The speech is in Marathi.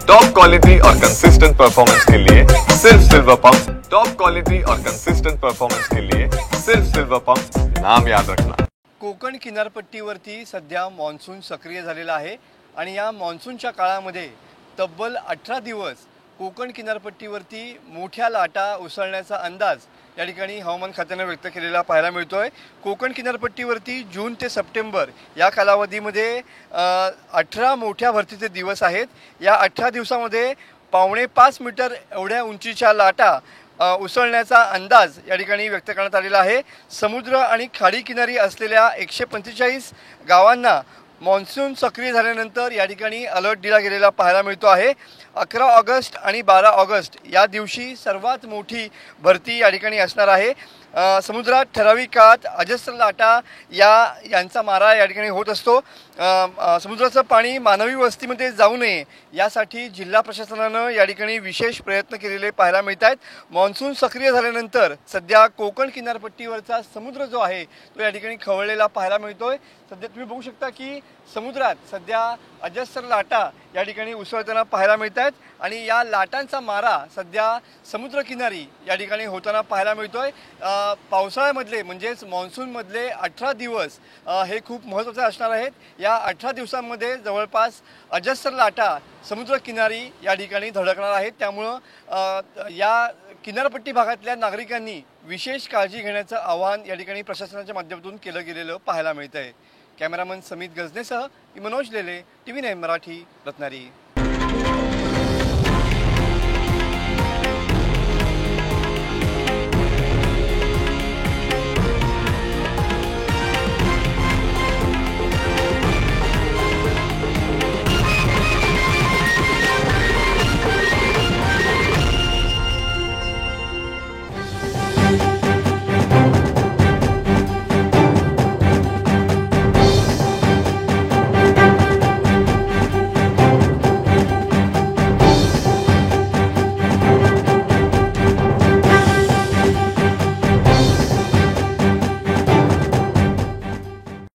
टॉप क्वालिटी और कंसिस्टेंट परफॉर्मेंस के लिए सिर्फ सिल्वर पंप। टॉप क्वालिटी और कंसिस्टेंट परफॉर्मेंस के लिए सिर्फ सिल्वर पंप, नाम याद रखना। कोकण किनारपट्टीवरती सध्या मॉन्सून सक्रिय झालेला आहे आणि या मॉन्सूनच्या काळामध्ये तब्बल 18 दिवस कोकण किनारपट्टीवरती मोठ्या लाटा उसळण्याचा अंदाज या ठिकाणी हवामान खात्याने व्यक्त केलेला पाहायला मिळतोय। कोकण किनारपट्टीवरती जून ते सप्टेंबर या कालावधीमध्ये 18 मोठ्या भरतीचे दिवस आहेत। या 18 दिवसामध्ये 4.5 मीटर एवढ्या उंचीच्या लाटा उसळण्याचा अंदाज या ठिकाणी व्यक्त करण्यात आलेला आहे। समुद्र आणि खाडी किनारी असलेल्या 145 गावांना मॉन्सून सक्रिय झाल्यानंतर या ठिकाणी अलर्ट दिला गेलेला पाहायला मिळतो आहे। 11 ऑगस्ट आणि 12 ऑगस्ट या दिवशी सर्वात मोठी भरती या ठिकाणी असणार आहे। समुद्रात ठराविक काळात अजस्र लाटा यांचा मारा या ठिकाणी होत असतो। समुद्राचं पाणी मानवी वस्तीमध्ये जाऊ नये यासाठी जिल्हा प्रशासनानं या ठिकाणी विशेष प्रयत्न केलेले पाहायला मिळत आहेत। मॉन्सून सक्रिय झाल्यानंतर सध्या कोकण किनारपट्टीवरचा समुद्र जो आहे तो या ठिकाणी खवळलेला पाहायला मिळतोय। सध्या तुम्ही बघू शकता की समुद्रात सध्या अजस्र लाटा या ठिकाणी उसळताना पाहायला मिळत आहेत आणि या लाटांचा मारा सध्या समुद्रकिनारी या ठिकाणी होताना पाहायला मिळतोय। पावसाळ्यामधले म्हणजेच मॉन्सूनमधले 18 दिवस हे खूप महत्त्वाचे असणार आहेत। या 18 दिवसांमध्ये जवळपास अजस्र लाटा समुद्रकिनारी या ठिकाणी धडकणार आहेत। त्यामुळं या किनारपट्टी भागातल्या नागरिकांनी विशेष काळजी घेण्याचं आवाहन या ठिकाणी प्रशासनाच्या माध्यमातून केलं गेलेलं पाहायला मिळत आहे। कॅमेरामन समित गजनेसह मनोज लेले, TV9 मराठी, रत्नागिरी।